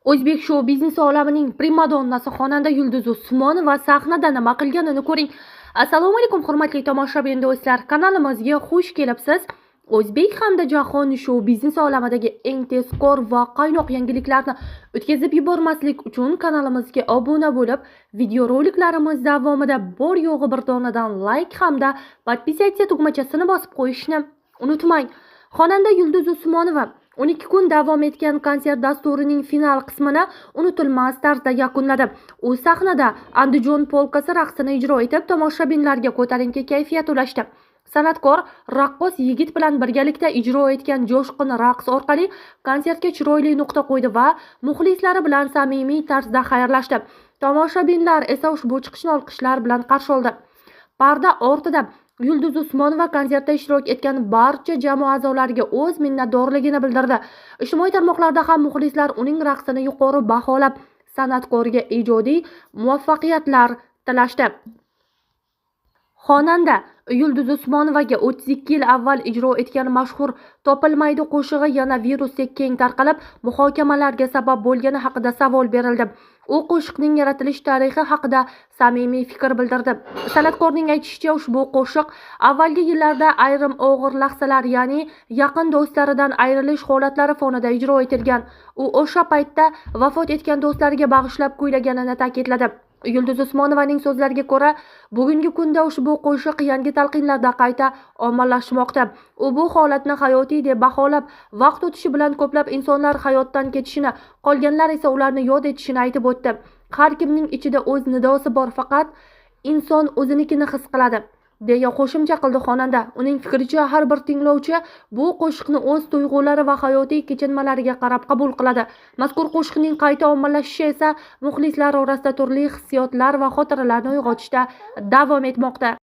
O'zbek shou-biznesi olamining primadonnasi xonanda Yulduz Usmonova sahnada nima qilganini ko'ring. Assalomu alaykum hurmatli tomoshabin do'stlar, kanalimizga xush kelibsiz. O'zbek hamda jahon shou-biznesi olamidagi eng tezkor va qaynoq yangiliklarni o'tkazib yubormaslik uchun kanalimizga obuna bo'lib, videoroliklarimiz davomida bor yo'g'i bir donadan like hamda podpisatsiya tugmachasini bosib qo'yishni unutmang. Xonanda Yulduz Usmonova 12 kun davom etgan konsert dasturining final qismini unutilmas tarzda yakunladi. U sahnada Andijon polkasi raqsini ijro etib, tomoshabinlarga ko'tarinki kayfiyat ulashdi. San'atkor raqqos yigit bilan birgalikda ijro etgan jo'shqin raqs orqali konsertga chiroyli nuqta qo'ydi va muxlislari bilan samimiy tarzda xayrlashdi. Tomoshabinlar esa ushbu chiqishni olqishlar bilan qarshi oldi. Parda ortida Yulduz Usmonova konsertda ishtirok etgan barcha jamoa a'zolariga o'z minnatdorligini bildirdi. Ijtimoiy tarmoqlarda ham muxlislar uning raqsini yuqori baholab, san'atkorga ijodiy muvaffaqiyatlar tilashdi. Xonanda Yulduz Usmonovaga 32 yil avval ijro etgan mashhur Topilmaydi qo'shig'i yana virusdek keng tarqalib, muhokamalarga sabab bo'lgani haqida savol berildi. U qo'shiqning yaratilish tarixi haqida samimiy fikr bildirdi. San'atkorning aytishicha, ushbu qo'shiq avvalgi yillarda ayrim og'ir lahzalar, ya'ni yaqin do'stlaridan ayrilish holatlari fonida ijro etilgan. U o'sha paytda vafot etgan do'stlariga bag'ishlab kuylaganini ta'kidladi. Yulduz Usmonovaning so'zlariga ko'ra, bugungi kunda ushbu qo'shiq yangi talqinlarda qayta ommalashmoqda. U bu holatni hayotiy deb baholab, vaqt o'tishi bilan ko'plab insonlar hayotdan ketishini, qolganlar esa ularni yod etishini aytib o'tdi. Har kimning ichida o'z nidosi bor, faqat inson o'zinikini his qiladi, deya qo'shimcha qildi xonanda. Uning fikricha, har bir tinglovchi bu qo'shiqni o'z tuyg'ulari va hayotiy kechinmalariga qarab qabul qiladi. Mazkur qo'shiqning qayta ommalashishi esa muxlislar orasida turli hissiyotlar va xotiralarni uyg'otishda davom etmoqda.